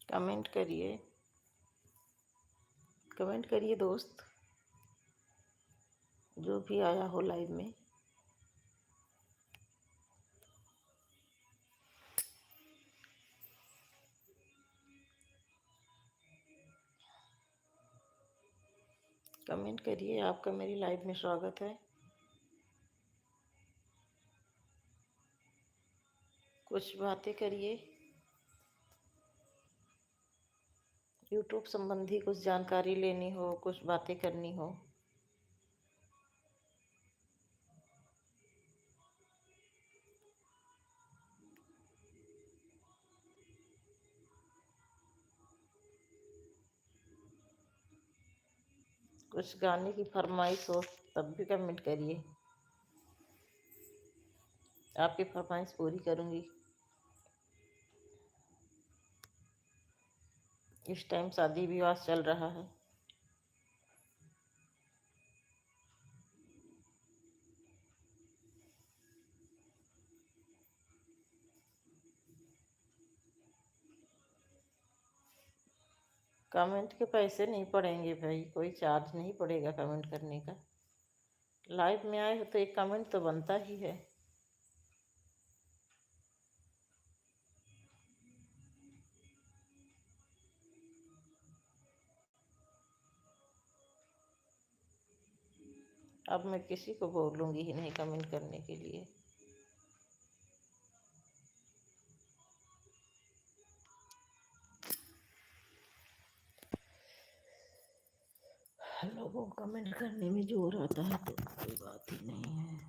Comment करिए, comment करिए दोस्त, जो भी आया हो लाइव में। कमेंट करिए, आपका मेरी लाइव में स्वागत है। कुछ बातें करिए, यूट्यूब संबंधी कुछ जानकारी लेनी हो, कुछ बातें करनी हो। कुछ गाने की फरमाइश हो तब भी कमेंट करिए, आपकी फरमाइश पूरी करूंगी। इस टाइम शादी विवाह चल रहा है। कमेंट के पैसे नहीं पड़ेंगे भाई, कोई चार्ज नहीं पड़ेगा कमेंट करने का। लाइव में आए हो तो एक कमेंट तो बनता ही है। अब मैं किसी को बोलूँगी ही नहीं कमेंट करने के लिए। लोगों को कमेंट करने में जोर आता है तो कोई बात ही नहीं है।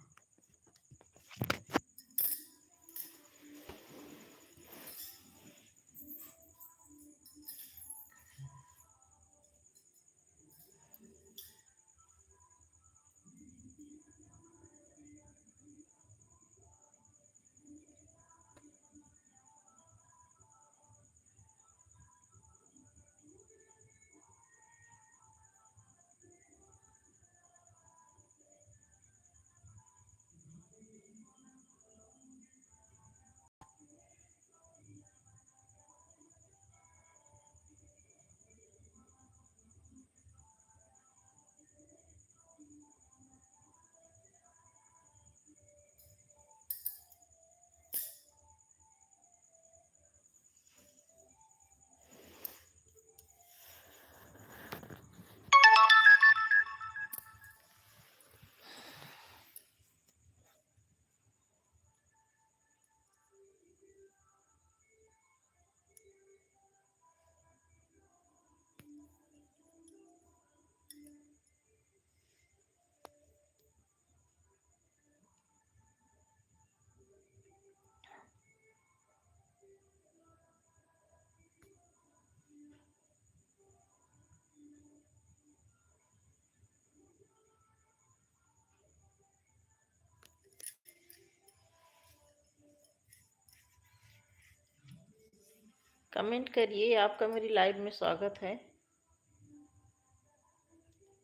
कमेंट करिए, आपका मेरी लाइव में स्वागत है।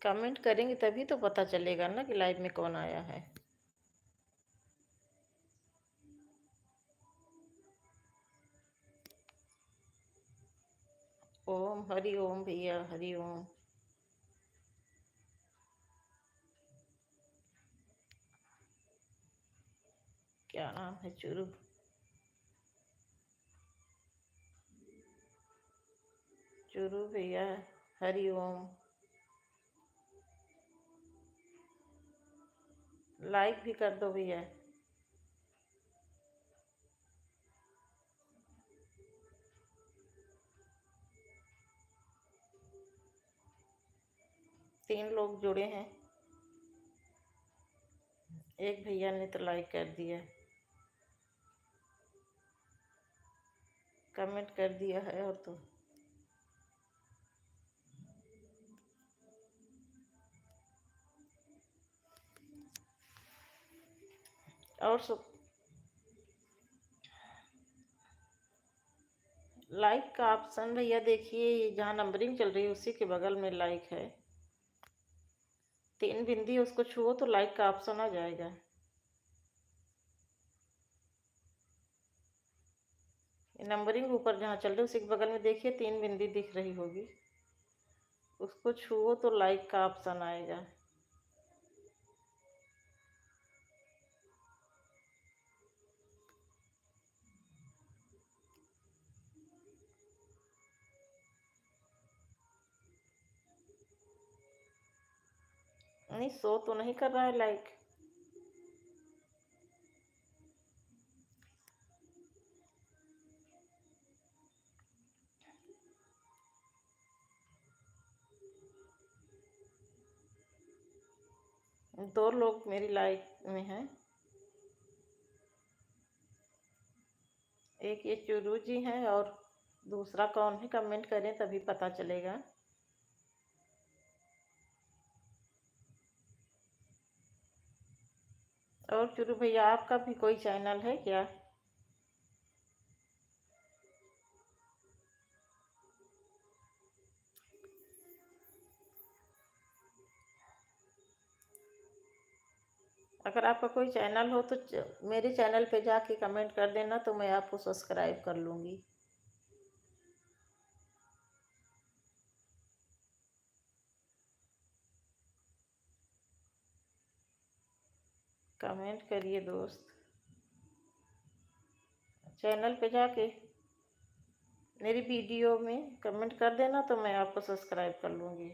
कमेंट करेंगे तभी तो पता चलेगा ना कि लाइव में कौन आया है। ओम हरि ओम भैया, हरि ओम। क्या नाम है? चुरू। चुरू भैया, हरि ओम। लाइक भी कर दो भैया। तीन लोग जुड़े हैं, एक भैया ने तो लाइक कर दिया, कमेंट कर दिया है। और तो और सब लाइक का ऑप्शन भैया देखिए, जहाँ नंबरिंग चल रही है उसी के बगल में लाइक है, 3 बिंदी, उसको छुओ तो लाइक का ऑप्शन आ जाएगा। नंबरिंग ऊपर जहाँ चल रही है उसी के बगल में देखिए 3 बिंदी दिख रही होगी, उसको छुओ तो लाइक का ऑप्शन आएगा। नहीं, शो तो नहीं कर रहा है लाइक। दो लोग मेरी लाइक में हैं, एक ये चुरू जी हैं और दूसरा कौन है, कमेंट करें तभी पता चलेगा। और चुरू भैया आपका भी कोई चैनल है क्या? अगर आपका कोई चैनल हो तो मेरे चैनल पे जाके कमेंट कर देना, तो मैं आपको सब्सक्राइब कर लूँगी। कमेंट करिए दोस्त, चैनल पे जाके मेरी वीडियो में कमेंट कर देना तो मैं आपको सब्सक्राइब कर लूँगी,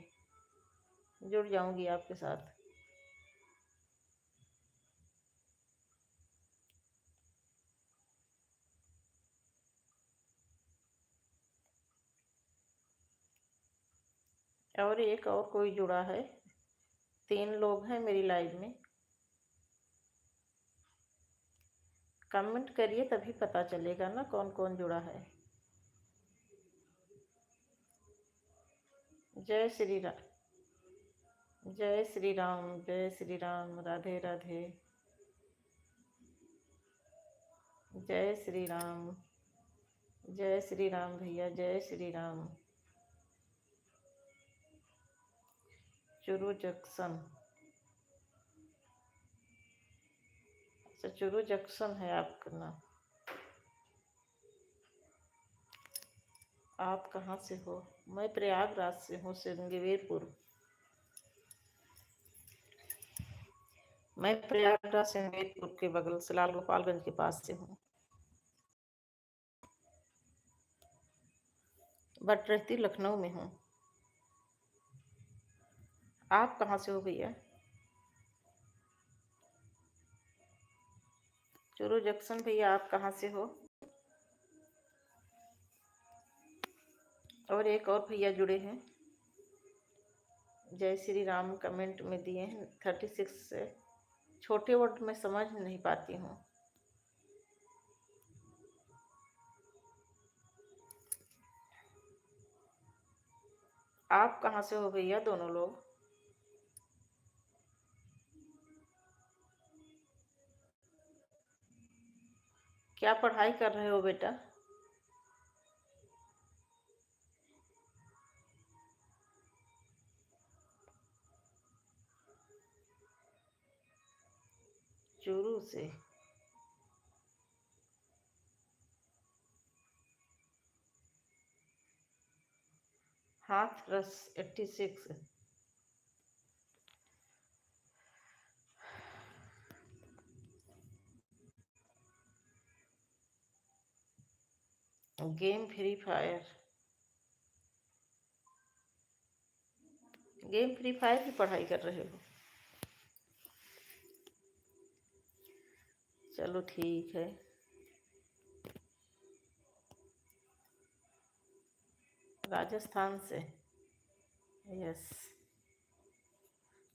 जुड़ जाऊँगी आपके साथ। और एक और कोई जुड़ा है, 3 लोग हैं मेरी लाइव में। कमेंट करिए तभी पता चलेगा ना कौन कौन जुड़ा है। जय श्री राम, जय श्री राम, जय श्री राम, राधे राधे। जय श्री राम, जय श्री राम भैया, जय श्री राम। चुरू जंक्शन, अच्छा चुरू जंक्शन है आपका नाम। आप कहाँ से हो? मैं प्रयागराज से हूँ, सिंगवेरपुर। मैं प्रयागराज सिंगवेरपुर के बगल से लाल गोपालगंज के पास से हूँ, बट रहती लखनऊ में हूँ। आप कहाँ से हो भैया? चुरू जंक्शन भैया, आप कहाँ से हो? और एक और भैया जुड़े हैं, जय श्री राम कमेंट में दिए हैं 36 से। छोटे वर्ड में समझ नहीं पाती हूँ। आप कहाँ से हो भैया दोनों लोग? क्या पढ़ाई कर रहे हो बेटा? चूरू से। Hathras 86। Game free fire, game free fire की पढ़ाई कर रहे हो? चलो ठीक है। राजस्थान से, यस।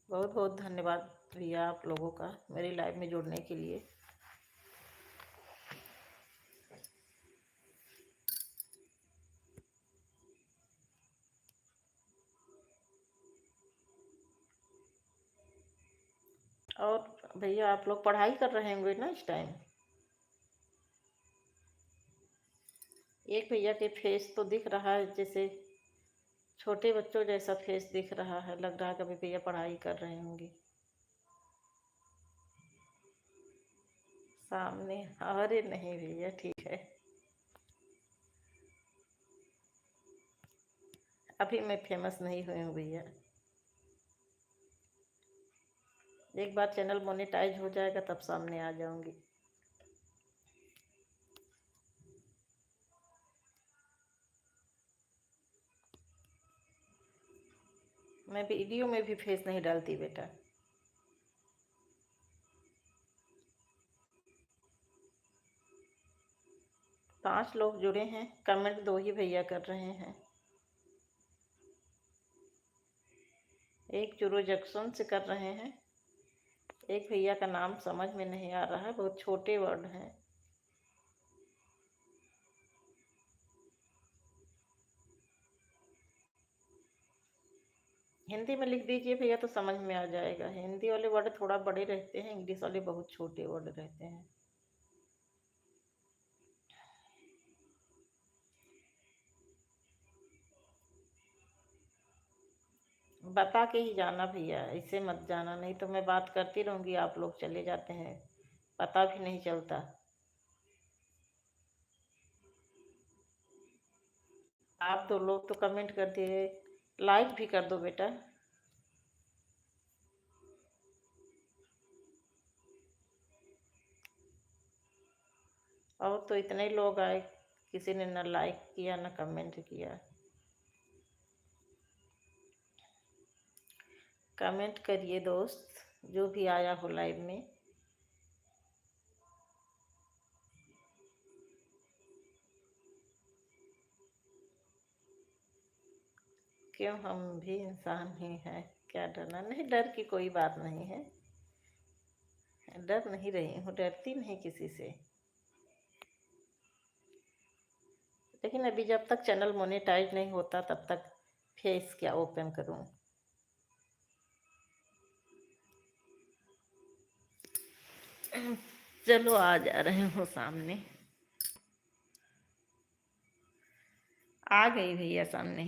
बहुत बहुत धन्यवाद भैया आप लोगों का मेरी लाइव में जुड़ने के लिए। और भैया आप लोग पढ़ाई कर रहे होंगे ना इस टाइम? एक भैया के फेस तो दिख रहा है जैसे छोटे बच्चों जैसा फेस दिख रहा है, लग रहा है कभी भैया पढ़ाई कर रहे होंगे। सामने, अरे नहीं भैया ठीक है। अभी मैं फेमस नहीं हुई हूँ भैया। एक बार चैनल मोनेटाइज हो जाएगा तब सामने आ जाऊंगी। मैं वीडियो में भी फेस नहीं डालती बेटा। पांच लोग जुड़े हैं, कमेंट दो ही भैया कर रहे हैं। एक चुरू जंक्शन से कर रहे हैं। एक भैया का नाम समझ में नहीं आ रहा है, बहुत छोटे वर्ड हैं। हिंदी में लिख दीजिए भैया तो समझ में आ जाएगा। हिंदी वाले वर्ड थोड़ा बड़े रहते हैं, इंग्लिश वाले बहुत छोटे वर्ड रहते हैं। बता के ही जाना भैया, ऐसे मत जाना, नहीं तो मैं बात करती रहूंगी, आप लोग चले जाते हैं, पता भी नहीं चलता। आप दो लोग तो कमेंट कर दिए, लाइक भी कर दो बेटा। और तो इतने लोग आए, किसी ने न लाइक किया न कमेंट किया। कमेंट करिए दोस्त, जो भी आया हो लाइव में। क्यों, हम भी इंसान ही हैं, क्या डरना? नहीं, डर की कोई बात नहीं है, डर नहीं रही हूँ, डरती नहीं किसी से। लेकिन अभी जब तक चैनल मोनेटाइज नहीं होता तब तक फेस क्या ओपन करूँ। चलो आ जा रहे हो सामने। आ गई भैया सामने।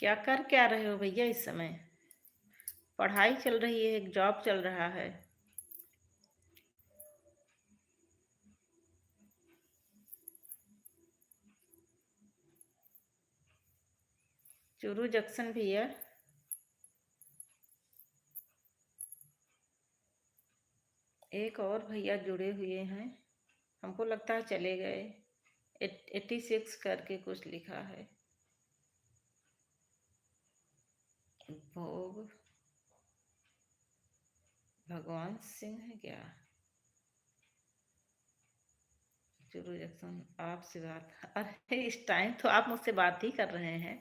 क्या रहे हो भैया इस समय? पढ़ाई चल रही है, एक जॉब चल रहा है। चूरू जंक्शन भैया। एक और भैया जुड़े हुए हैं, हमको लगता है चले गए। 86 करके कुछ लिखा है। भोग भगवान सिंह है क्या? चूरू जंक्शन आपसे बात, अरे इस टाइम तो आप मुझसे बात ही कर रहे हैं,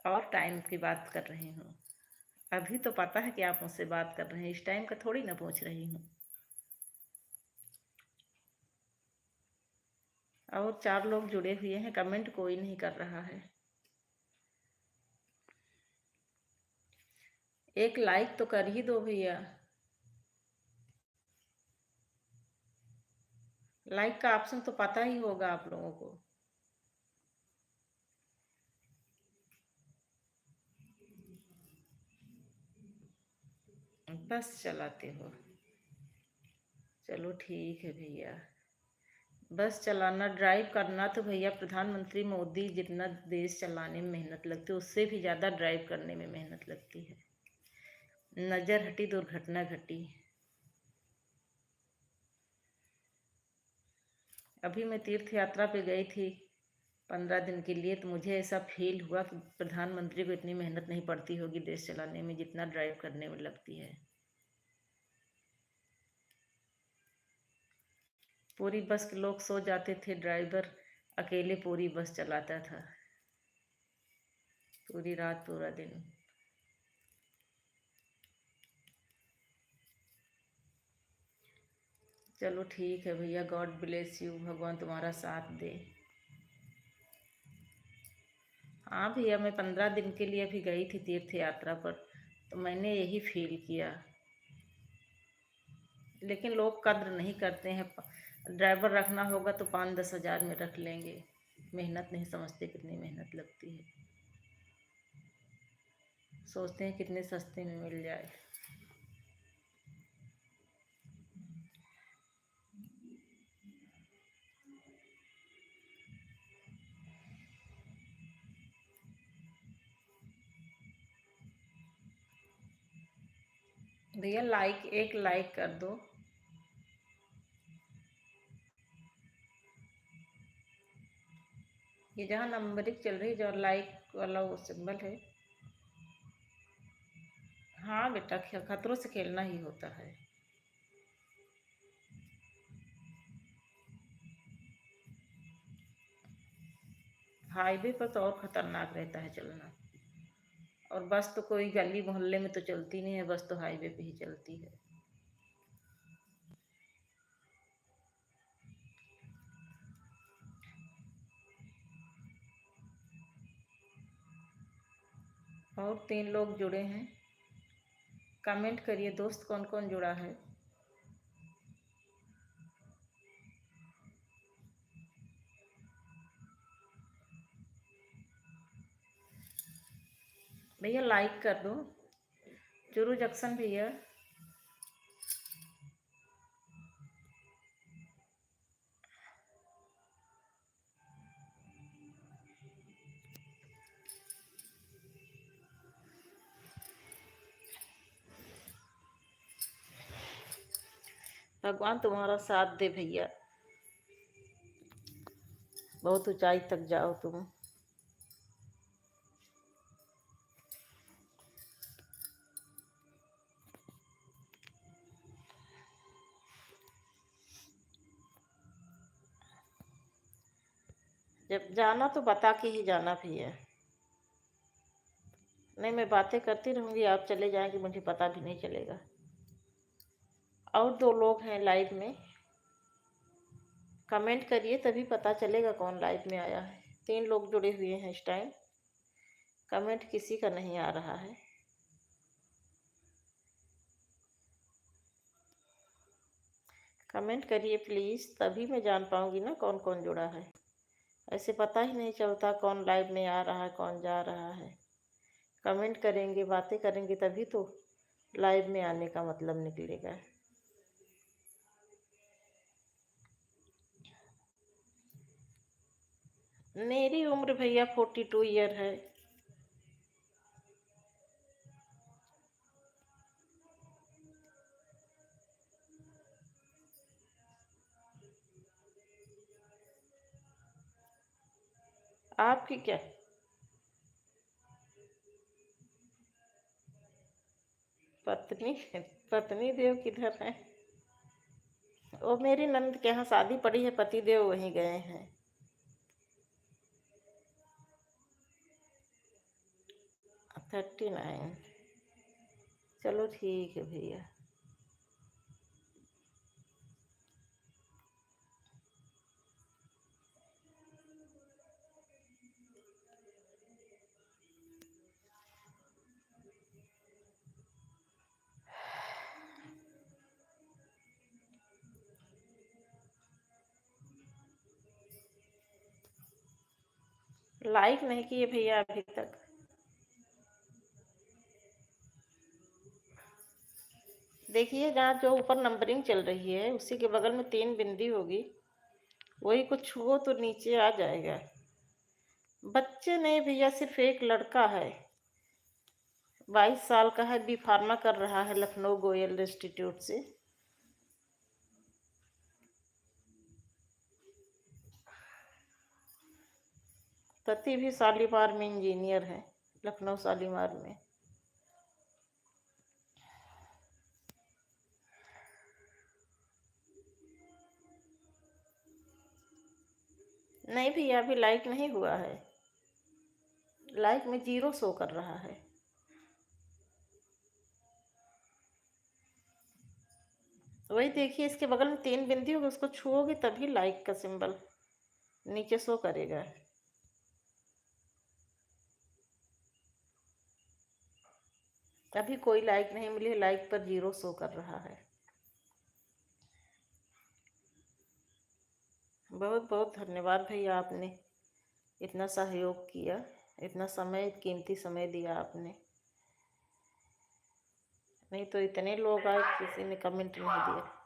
और टाइम की बात कर रही हूँ। अभी तो पता है कि आप मुझसे बात कर रहे हैं, इस टाइम का थोड़ी ना पूछ रही हूँ। और चार लोग जुड़े हुए हैं, कमेंट कोई नहीं कर रहा है। एक लाइक तो कर ही दो भैया। लाइक का ऑप्शन तो पता ही होगा आप लोगों को। बस चलाते हो, चलो ठीक है भैया। बस चलाना, ड्राइव करना तो भैया प्रधानमंत्री मोदी जितना देश चलाने में मेहनत लगती है, उससे भी ज़्यादा ड्राइव करने में मेहनत लगती है। नज़र हटी दुर्घटना घटी। अभी मैं तीर्थ यात्रा पे गई थी 15 दिन के लिए, तो मुझे ऐसा फील हुआ कि प्रधानमंत्री को इतनी मेहनत नहीं पड़ती होगी देश चलाने में जितना ड्राइव करने में लगती है। पूरी बस के लोग सो जाते थे, ड्राइवर अकेले पूरी बस चलाता था, पूरी रात पूरा दिन। चलो ठीक है भैया, गॉड ब्लेस यू, भगवान तुम्हारा साथ दे। हाँ भैया, मैं 15 दिन के लिए अभी गई थी तीर्थ यात्रा पर, तो मैंने यही फील किया। लेकिन लोग कद्र नहीं करते हैं। ड्राइवर रखना होगा तो 5-10 हज़ार में रख लेंगे। मेहनत नहीं समझते कितनी मेहनत लगती है। सोचते हैं कितने सस्ते में मिल जाए। भैया एक लाइक कर दो। ये जहाँ नंबरिंग चल रही, जो लाइक वाला वो सिंबल है। हाँ बेटा, खतरों से खेलना ही होता है। हाईवे पर तो और खतरनाक रहता है चलना। और बस तो कोई गली मोहल्ले में तो चलती नहीं है, बस तो हाईवे पे ही चलती है। और 3 लोग जुड़े हैं। कमेंट करिए दोस्त, कौन कौन जुड़ा है। भैया लाइक कर दो। चुरू जंक्शन भैया। भगवान तुम्हारा साथ दे भैया, बहुत ऊंचाई तक जाओ तुम। जब जाना तो बता के ही जाना भैया। नहीं, मैं बातें करती रहूंगी, आप चले जाएंगे, मुझे पता भी नहीं चलेगा। और 2 लोग हैं लाइव में। कमेंट करिए तभी पता चलेगा कौन लाइव में आया है। 3 लोग जुड़े हुए हैं इस टाइम। कमेंट किसी का नहीं आ रहा है। कमेंट करिए प्लीज़, तभी मैं जान पाऊंगी ना कौन कौन जुड़ा है। ऐसे पता ही नहीं चलता कौन लाइव में आ रहा है, कौन जा रहा है। कमेंट करेंगे, बातें करेंगे, तभी तो लाइव में आने का मतलब निकलेगा। मेरी उम्र भैया 42 ईयर है। आपकी क्या? पत्नी? पत्नी देव किधर है? वो मेरी नंद के यहाँ शादी पड़ी है, पति देव वहीं गए हैं। हाँ, 39। चलो ठीक है भैया। लाइक नहीं किए भैया अभी तक। देखिए, जहाँ जो ऊपर नंबरिंग चल रही है उसी के बगल में 3 बिंदी होगी, वही कुछ छुओ तो नीचे आ जाएगा। बच्चे नहीं भैया, सिर्फ एक लड़का है। 22 साल का है, बी फार्मा कर रहा है लखनऊ गोयल इंस्टीट्यूट से। पति भी शालीमार में इंजीनियर है, लखनऊ शालीमार में। नहीं भैया, अभी लाइक नहीं हुआ है। लाइक में 0 शो कर रहा है। वही देखिए, इसके बगल में 3 बिंदी होगी, उसको छुओगे तभी लाइक का सिंबल नीचे शो करेगा। अभी कोई लाइक नहीं मिली, लाइक पर 0 शो कर रहा है। बहुत बहुत धन्यवाद भैया, आपने इतना सहयोग किया, इतना समय, कीमती समय दिया आपने। नहीं तो इतने लोग आए, किसी ने कमेंट नहीं दिया।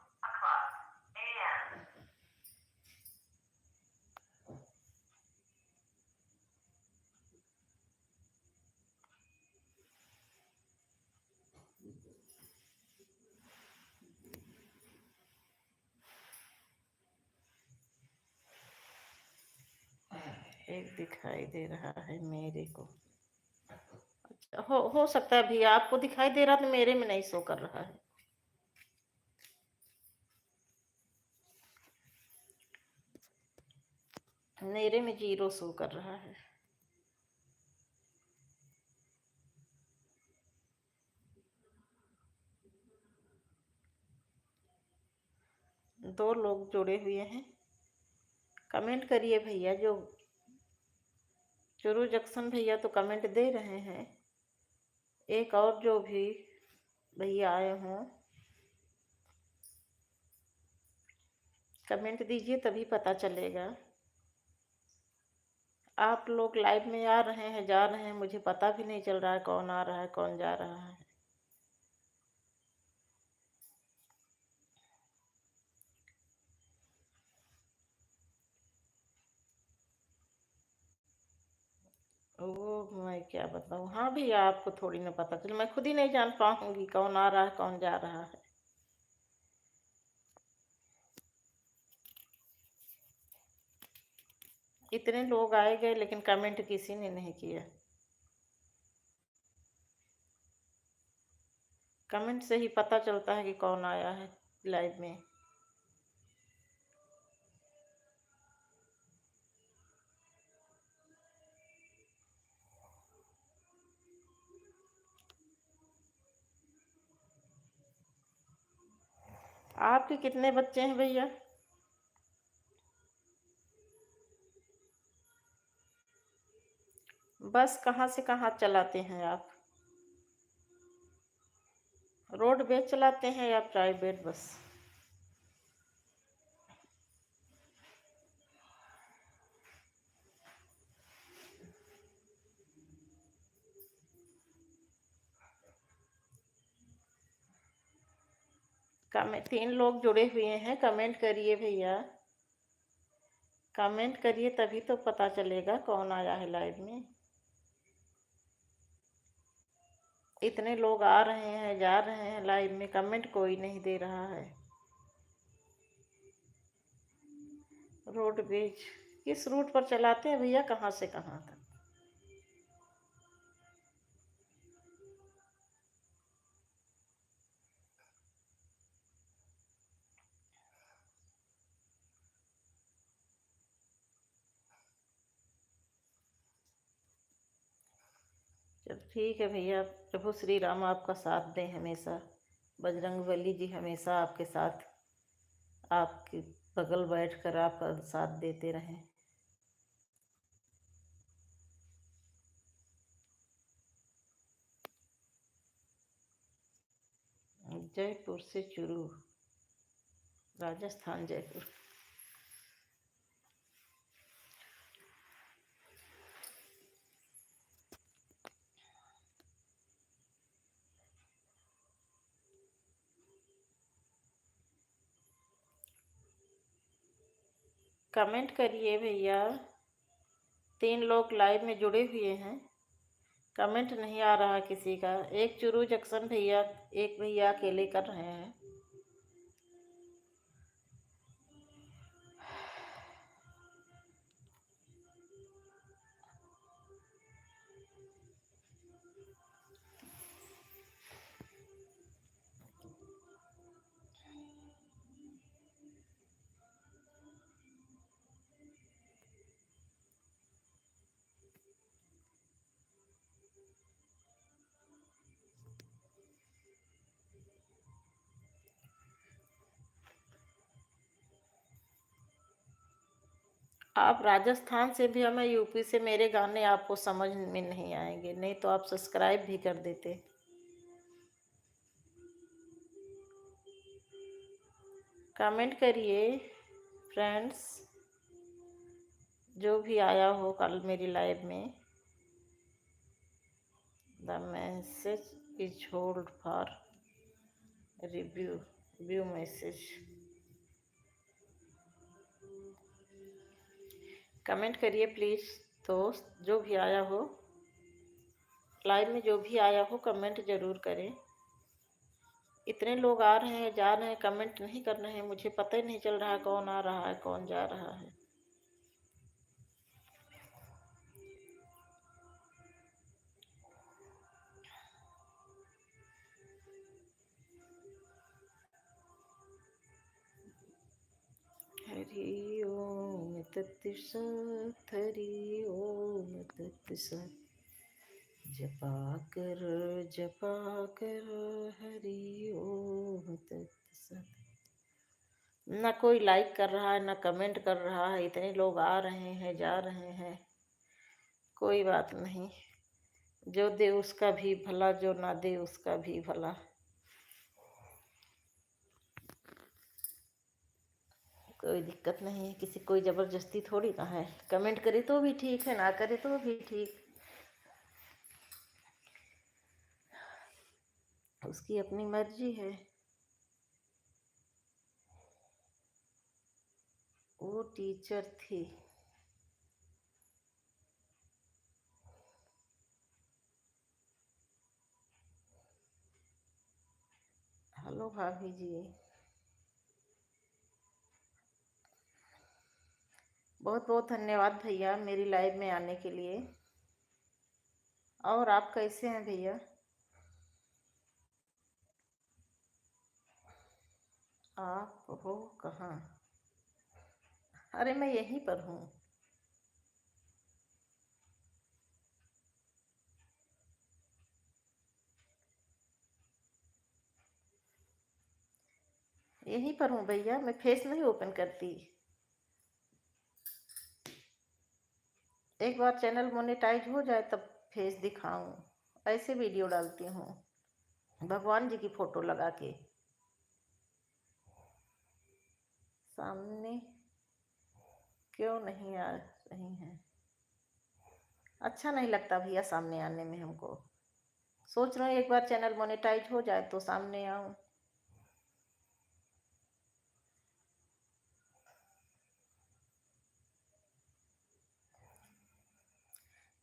एक दिखाई दे रहा है मेरे को। अच्छा, हो सकता है भैया आपको दिखाई दे रहा, तो मेरे में नहीं शो कर रहा है। मेरे में 0 शो कर रहा है। दो लोग जुड़े हुए हैं, कमेंट करिए भैया। जो चुरू जंक्शन भैया तो कमेंट दे रहे हैं, एक और जो भी भैया आए हों कमेंट दीजिए, तभी पता चलेगा। आप लोग लाइव में आ रहे हैं, जा रहे हैं, मुझे पता भी नहीं चल रहा है कौन आ रहा है कौन जा रहा है। वो मैं क्या बताऊँ। हाँ भैया, आपको थोड़ी ना पता चले, मैं खुद ही नहीं जान पाऊंगी कौन आ रहा है कौन जा रहा है। इतने लोग आए गए, लेकिन कमेंट किसी ने नहीं किया। कमेंट से ही पता चलता है कि कौन आया है लाइव में। आपके कितने बच्चे हैं भैया? बस कहाँ से कहाँ चलाते हैं आप? रोड बेच चलाते हैं या प्राइवेट बस? कमेंट 3 लोग जुड़े हुए हैं, कमेंट करिए भैया, कमेंट करिए, तभी तो पता चलेगा कौन आया है लाइव में। इतने लोग आ रहे हैं जा रहे हैं लाइव में, कमेंट कोई नहीं दे रहा है। रोड बेच किस रूट पर चलाते हैं भैया, कहाँ से कहाँ तक? चल ठीक है भैया, प्रभु श्री राम आपका साथ दें हमेशा, बजरंगबली जी हमेशा आपके साथ, आपके बगल बैठकर आपका साथ देते रहें। जयपुर से चुरू, राजस्थान जयपुर। कमेंट करिए भैया, 3 लोग लाइव में जुड़े हुए हैं, कमेंट नहीं आ रहा किसी का। एक चुरू जंक्शन भैया, एक भैया अकेले कर रहे हैं। आप राजस्थान से भी, हमें यूपी से, मेरे गाने आपको समझ में नहीं आएंगे, नहीं तो आप सब्सक्राइब भी कर देते। कमेंट करिए फ्रेंड्स, जो भी आया हो कल मेरी लाइव में। The message is hold for review, view message. Comment करिए प्लीज़ दोस्त, जो भी आया हो लाइव में, जो भी आया हो कमेंट ज़रूर करें। इतने लोग आ रहे हैं जा रहे हैं, कमेंट नहीं कर रहे हैं, मुझे पता ही नहीं चल रहा है कौन आ रहा है कौन जा रहा है। हरि ओम तत्सत, हरि ओम तत्सत। जपा कर हरि ओम तत्सत। ना कोई लाइक कर रहा है ना कमेंट कर रहा है, इतने लोग आ रहे हैं जा रहे हैं। कोई बात नहीं, जो दे उसका भी भला, जो ना दे उसका भी भला। कोई दिक्कत नहीं है, किसी कोई ज़बरदस्ती थोड़ी ना है। कमेंट करे तो भी ठीक है, ना करे तो भी ठीक, उसकी अपनी मर्जी है। वो टीचर थी। हेलो भाभी जी, बहुत बहुत धन्यवाद भैया मेरी लाइव में आने के लिए। और आप कैसे हैं भैया? आप हो कहाँ? अरे मैं यहीं पर हूँ। यहीं पर हूँ भैया, मैं फेस नहीं ओपन करती। एक बार चैनल मोनेटाइज हो जाए तब फेस दिखाऊं। ऐसे वीडियो डालती हूँ भगवान जी की फोटो लगा के। सामने क्यों नहीं आ रही हैं? अच्छा नहीं लगता भैया सामने आने में हमको। सोच रहा हूँ एक बार चैनल मोनेटाइज हो जाए तो सामने आऊँ।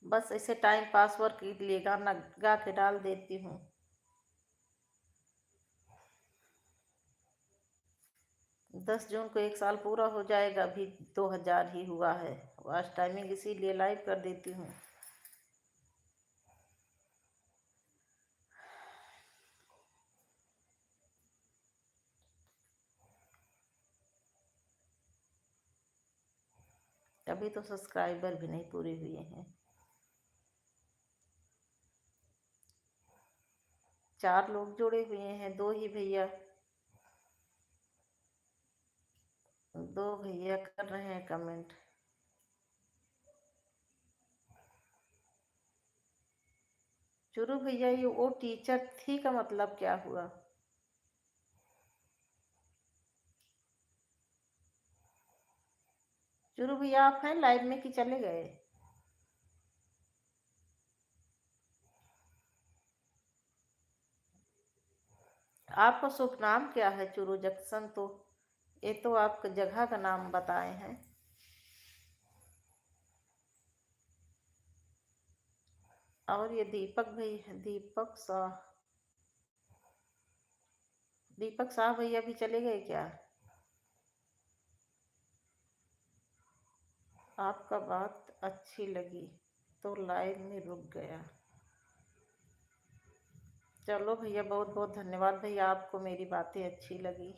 बस ऐसे टाइम पास वर्क के लिए गाना गा के डाल देती हूँ। 10 जून को 1 साल पूरा हो जाएगा, अभी 2000 ही हुआ है। आज टाइमिंग इसीलिए लाइव कर देती हूँ। अभी तो सब्सक्राइबर भी नहीं पूरे हुए हैं। 4 लोग जुड़े हुए हैं, 2 ही भैया, 2 भैया कर रहे हैं कमेंट। चुरू भैया, ये वो टीचर थी का मतलब क्या हुआ? चुरू भैया आप हैं लाइव में कि चले गए? आपका शुभ नाम क्या है? चुरू जंक्शन तो ये तो आप जगह का नाम बताए हैं। और ये दीपक भाई, दीपक शाह भैया भी चले गए क्या? आपका बात अच्छी लगी तो लाइव में रुक गया। चलो भैया, बहुत बहुत धन्यवाद भैया, आपको मेरी बातें अच्छी लगी।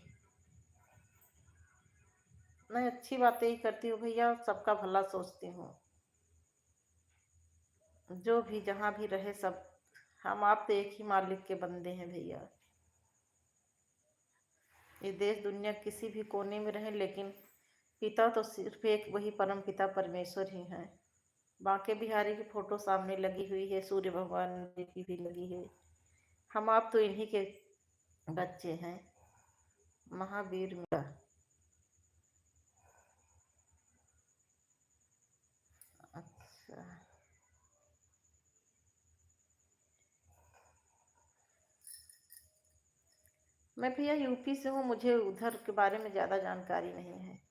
मैं अच्छी बातें ही करती हूँ भैया, सबका भला सोचती हूँ। जो भी जहाँ भी रहे सब, हम आप तो एक ही मालिक के बंदे हैं भैया। ये देश दुनिया किसी भी कोने में रहे, लेकिन पिता तो सिर्फ एक वही परम पिता परमेश्वर ही हैं। बांके बिहारी की फोटो सामने लगी हुई है, सूर्य भगवान जी की भी लगी है। हम आप तो इन्हीं के बच्चे हैं। महावीर मीरा। अच्छा, मैं भैया यूपी से हूँ, मुझे उधर के बारे में ज़्यादा जानकारी नहीं है।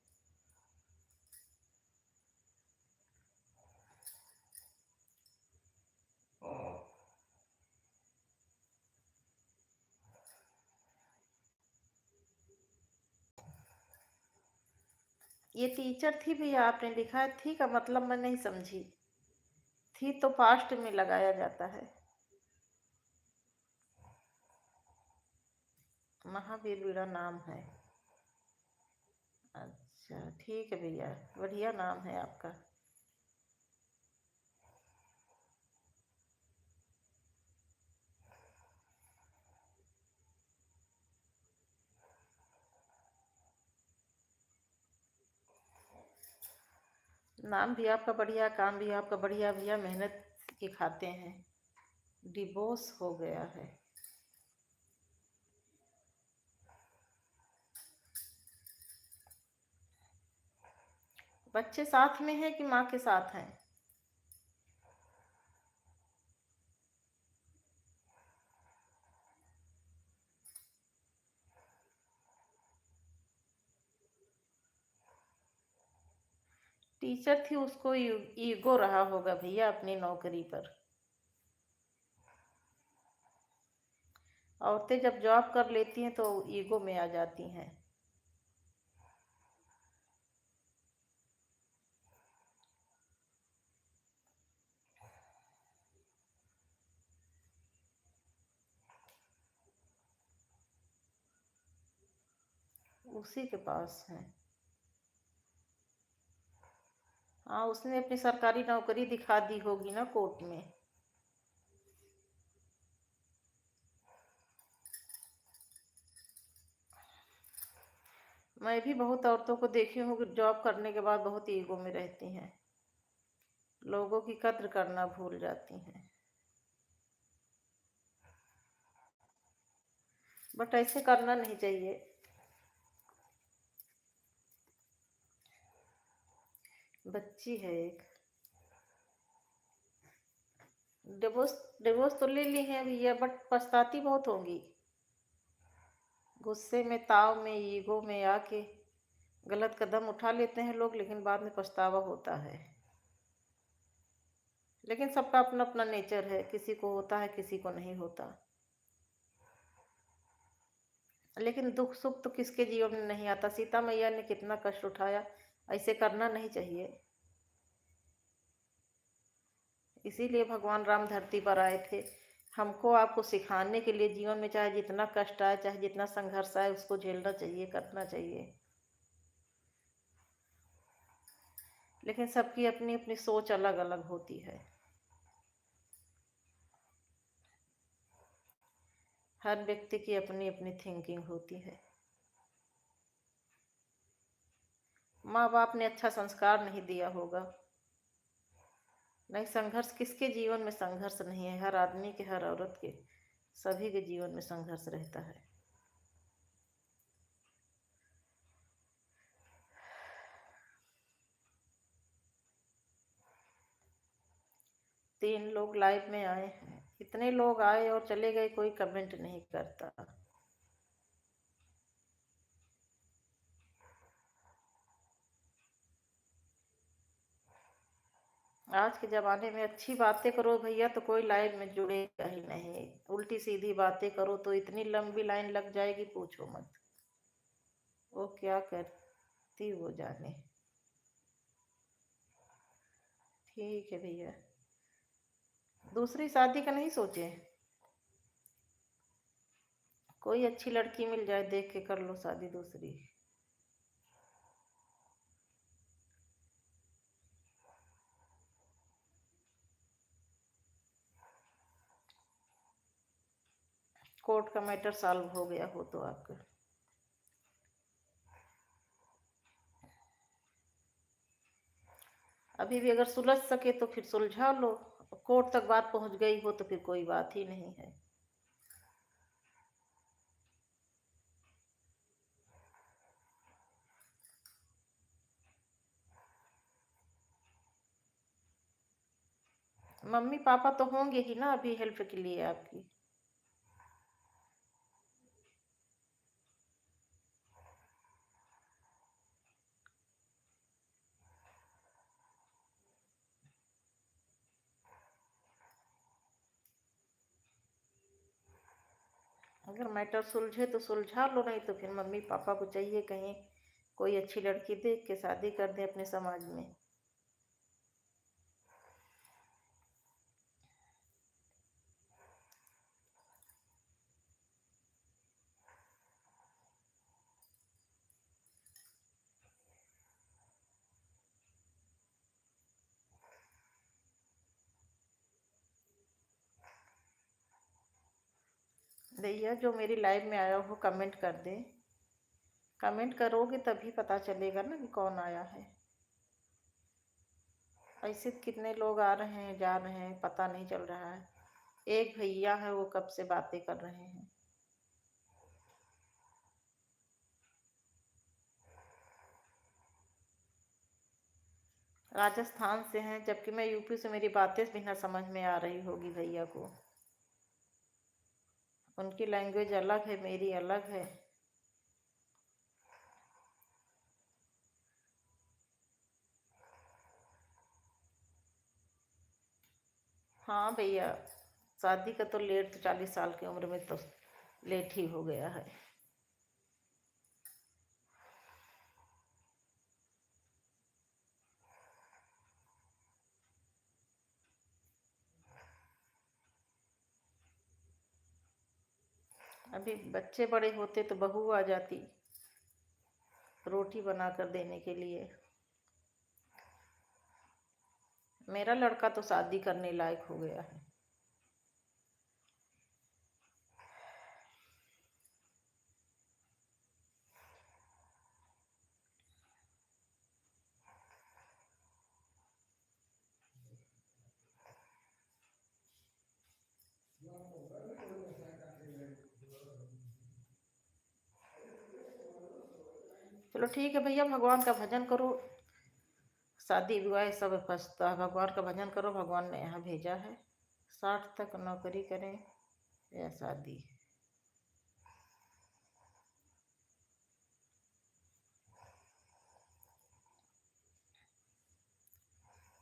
ये टीचर थी भैया, आपने लिखा है थी का मतलब मैं नहीं समझी। थी तो पास्ट में लगाया जाता है। महावीर मीरा नाम है। अच्छा ठीक है भैया, बढ़िया नाम है आपका। नाम भी आपका बढ़िया, काम भी आपका बढ़िया भैया, मेहनत के खाते हैं। डिवोर्स हो गया है। बच्चे साथ में हैं कि माँ के साथ हैं? टीचर थी, उसको ईगो रहा होगा भैया अपनी नौकरी पर। औरतें जब जॉब कर लेती हैं तो ईगो में आ जाती हैं। उसी के पास है। हाँ, उसने अपनी सरकारी नौकरी दिखा दी होगी ना कोर्ट में। मैं भी बहुत औरतों को देखी हूँ कि जॉब करने के बाद बहुत ईगो में रहती हैं, लोगों की कद्र करना भूल जाती हैं। बट ऐसे करना नहीं चाहिए। बच्ची है एक। डिवोर्स, डिवोर्स तो ले ली है भैया, बट पछताती बहुत होंगी। गुस्से में, ताव में, ईगो में आके गलत कदम उठा लेते हैं लोग, लेकिन बाद में पछतावा होता है। लेकिन सबका अपना अपना नेचर है, किसी को होता है किसी को नहीं होता। लेकिन दुख सुख तो किसके जीवन में नहीं आता। सीता मैया ने कितना कष्ट उठाया, ऐसे करना नहीं चाहिए। इसीलिए भगवान राम धरती पर आए थे, हमको आपको सिखाने के लिए। जीवन में चाहे जितना कष्ट आए, चाहे जितना संघर्ष आए, उसको झेलना चाहिए, करना चाहिए। लेकिन सबकी अपनी अपनी सोच अलग अलग होती है। हर व्यक्ति की अपनी अपनी थिंकिंग होती है। माँ बाप ने अच्छा संस्कार नहीं दिया होगा। नहीं, संघर्ष किसके जीवन में संघर्ष नहीं है? हर आदमी के, हर औरत के, सभी के जीवन में संघर्ष रहता है। 3 लोग लाइव में आए हैं। इतने लोग आए और चले गए, कोई कमेंट नहीं करता। आज के ज़माने में अच्छी बातें करो भैया तो कोई लाइन में जुड़ेगा ही नहीं। उल्टी सीधी बातें करो तो इतनी लंबी लाइन लग जाएगी, पूछो मत। वो क्या करती वो जाने। ठीक है भैया, दूसरी शादी का नहीं सोचे? कोई अच्छी लड़की मिल जाए, देख के कर लो शादी दूसरी। कोर्ट का मैटर सॉल्व हो गया हो तो आपका। अभी भी अगर सुलझ सके तो फिर सुलझा लो। कोर्ट तक बात पहुंच गई हो तो फिर कोई बात ही नहीं है। मम्मी पापा तो होंगे ही ना अभी हेल्प के लिए आपकी। अगर मैटर सुलझे तो सुलझा लो, नहीं तो फिर मम्मी पापा को चाहिए कहीं कोई अच्छी लड़की देख के शादी कर दे अपने समाज में। भैया जो मेरी लाइव में आया हो कमेंट कर दे। कमेंट करोगे तभी पता चलेगा ना कि कौन आया है। ऐसे कितने लोग आ रहे हैं जा रहे हैं पता नहीं चल रहा है। एक भैया है वो कब से बातें कर रहे हैं। राजस्थान से हैं, जबकि मैं यूपी से, मेरी बातें भी ना समझ में आ रही होगी भैया को। उनकी लैंग्वेज अलग है, मेरी अलग है। हाँ भैया, शादी का तो लेट, तो 40 साल की उम्र में तो लेट ही हो गया है। अभी बच्चे बड़े होते तो बहू आ जाती रोटी बना कर देने के लिए। मेरा लड़का तो शादी करने लायक हो गया है। चलो ठीक है भैया, भगवान का भजन करो। शादी विवाह सब फंसता है, भगवान का भजन करो, भगवान ने यहाँ भेजा है। 60 तक नौकरी करें या शादी।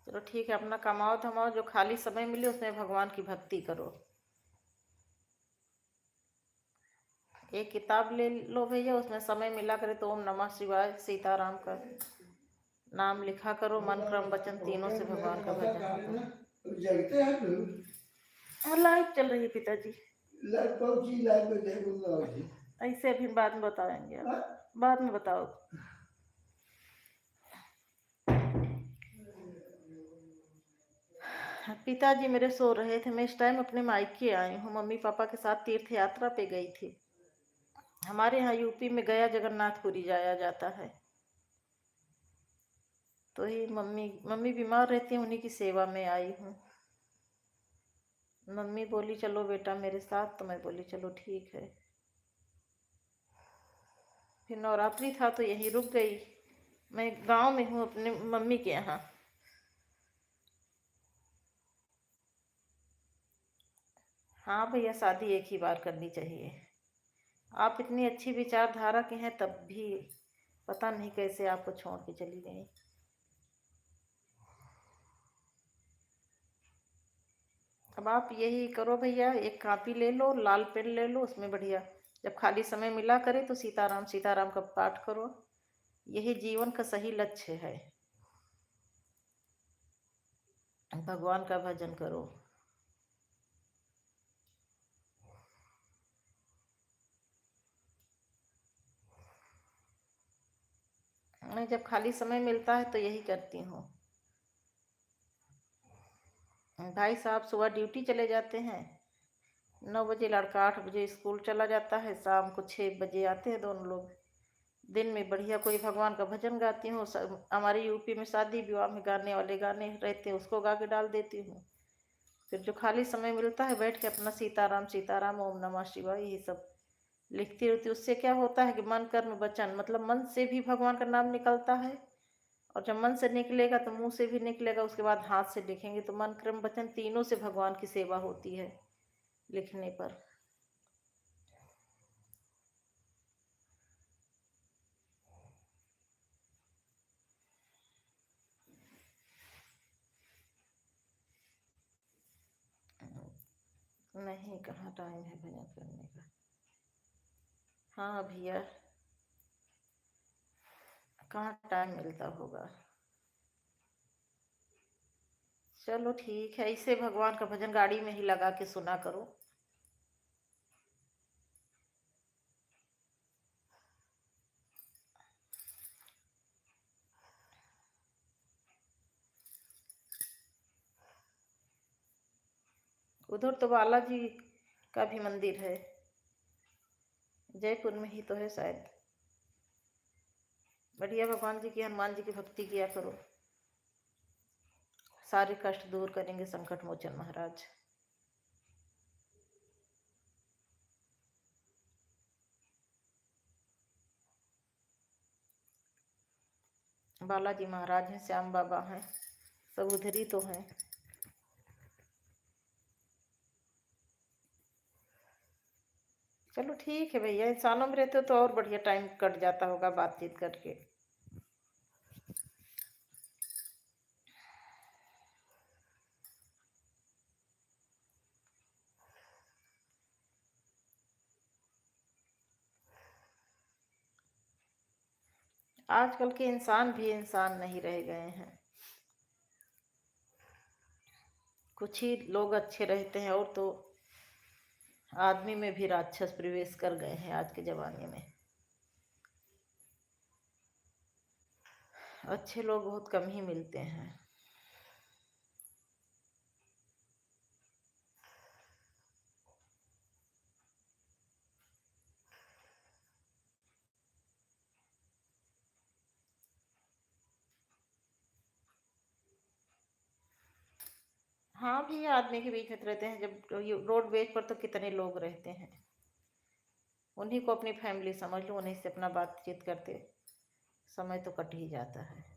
चलो ठीक है, अपना कमाओ धमाओ, जो खाली समय मिले उसमें भगवान की भक्ति करो। एक किताब ले लो भैया, उसमें समय मिला करे तो ओम नमः शिवाय सीताराम का नाम लिखा करो, मन क्रम वचन तीनों से भगवान का भजन करो। लाइव चल रही है पिताजी। ऐसे अभी बाद में बताएंगे आप, बाद में बताओ। पिताजी मेरे सो रहे थे, मैं इस टाइम अपने मायके आई हूँ, मम्मी पापा के साथ तीर्थ यात्रा पे गई थी। हमारे यहाँ यूपी में गया जगन्नाथपुरी जाया जाता है। तो ही मम्मी मम्मी बीमार रहती हैं, उन्हीं की सेवा में आई हूँ। मम्मी बोली चलो बेटा मेरे साथ, तो मैं बोली चलो ठीक है। फिर नवरात्रि था तो यहीं रुक गई। मैं गांव में हूँ अपने मम्मी के यहाँ। हाँ भैया, शादी एक ही बार करनी चाहिए। आप इतनी अच्छी विचारधारा के हैं तब भी पता नहीं कैसे आपको छोड़ के चली गई। अब आप यही करो भैया, एक कापी ले लो, लाल पेन ले लो, उसमें बढ़िया जब खाली समय मिला करे तो सीताराम सीताराम का पाठ करो। यही जीवन का सही लक्ष्य है। भगवान का भजन करो। मैं जब खाली समय मिलता है तो यही करती हूँ। भाई साहब सुबह ड्यूटी चले जाते हैं, 9 बजे, लड़का 8 बजे स्कूल चला जाता है, शाम को 6 बजे आते हैं दोनों लोग। दिन में बढ़िया कोई भगवान का भजन गाती हूँ। हमारे यूपी में शादी विवाह में गाने वाले गाने रहते हैं, उसको गा के डाल देती हूँ। फिर जो खाली समय मिलता है बैठ के अपना सीताराम सीताराम ओम नमः शिवाय यही सब लिखती रहती। उससे क्या होता है कि मन कर्म वचन, मतलब मन से भी भगवान का नाम निकलता है और जब मन से निकलेगा तो मुंह से भी निकलेगा, उसके बाद हाथ से लिखेंगे, तो मन क्रम वचन तीनों से भगवान की सेवा होती है लिखने पर। नहीं, कहाँ टाइम है भजन करने का। हाँ भैया, कहाँ टाइम मिलता होगा। चलो ठीक है, इसे भगवान का भजन गाड़ी में ही लगा के सुना करो। उधर तो बालाजी का भी मंदिर है, जयपुर में ही तो है शायद। बढ़िया, भगवान जी की, हनुमान जी की भक्ति किया करो, सारे कष्ट दूर करेंगे संकट मोचन महाराज। बालाजी महाराज हैं, श्याम बाबा हैं, सब उधर ही तो हैं। चलो ठीक है भैया, इंसानों में रहते हो तो और बढ़िया टाइम कट जाता होगा बातचीत करके। आजकल के इंसान भी इंसान नहीं रह गए हैं, कुछ ही लोग अच्छे रहते हैं, और तो आदमी में भी राक्षस प्रवेश कर गए हैं आज के जमाने में। अच्छे लोग बहुत कम ही मिलते हैं। हाँ भी, आदमी के बीच में तो रहते हैं, जब रोड वेज पर तो कितने लोग रहते हैं, उन्हीं को अपनी फैमिली समझ लो, उन्हीं से अपना बातचीत करते समय तो कट ही जाता है।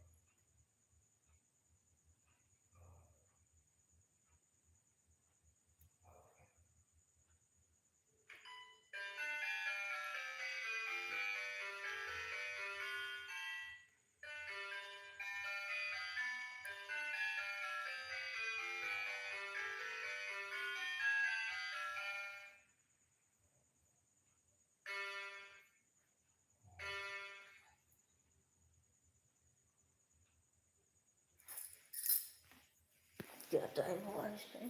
क्या टाइम हुआ इस टाइम?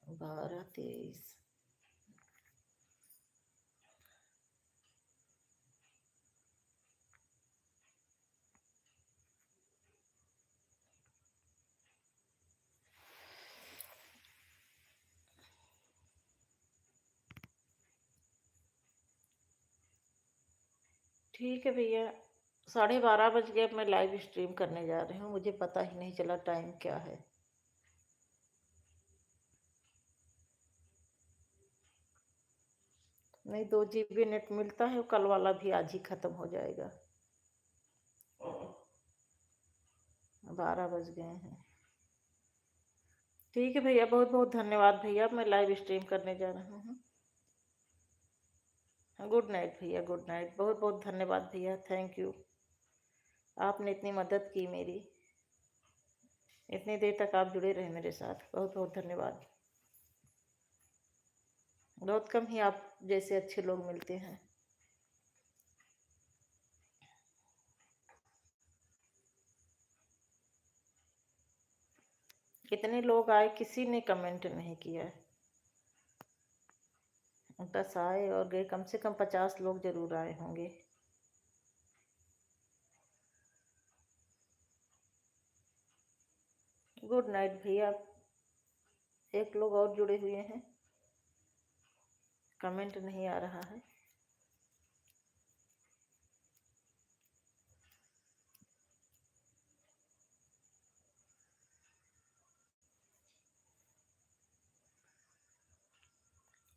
12:23। ठीक है भैया, 12:30 बज गए, अब मैं लाइव स्ट्रीम करने जा रही हूँ, मुझे पता ही नहीं चला टाइम क्या है। नहीं, 2 GB नेट मिलता है, कल वाला भी आज ही खत्म हो जाएगा। 12 बज गए हैं। ठीक है भैया, बहुत बहुत धन्यवाद भैया, मैं लाइव स्ट्रीम करने जा रहा हूँ। गुड नाइट भैया, गुड नाइट, बहुत बहुत धन्यवाद भैया, थैंक यू। आपने इतनी मदद की मेरी, इतनी देर तक आप जुड़े रहे मेरे साथ, बहुत बहुत धन्यवाद। बहुत कम ही आप जैसे अच्छे लोग मिलते हैं। कितने लोग आए, किसी ने कमेंट नहीं किया। बस आए और गए, कम से कम 50 लोग जरूर आए होंगे। गुड नाइट भैया, एक लोग और जुड़े हुए हैं, कमेंट नहीं आ रहा है।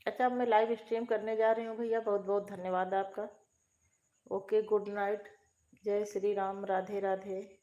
अच्छा, अब मैं लाइव स्ट्रीम करने जा रही हूँ भैया, बहुत बहुत धन्यवाद आपका। ओके, गुड नाइट, जय श्री राम, राधे राधे।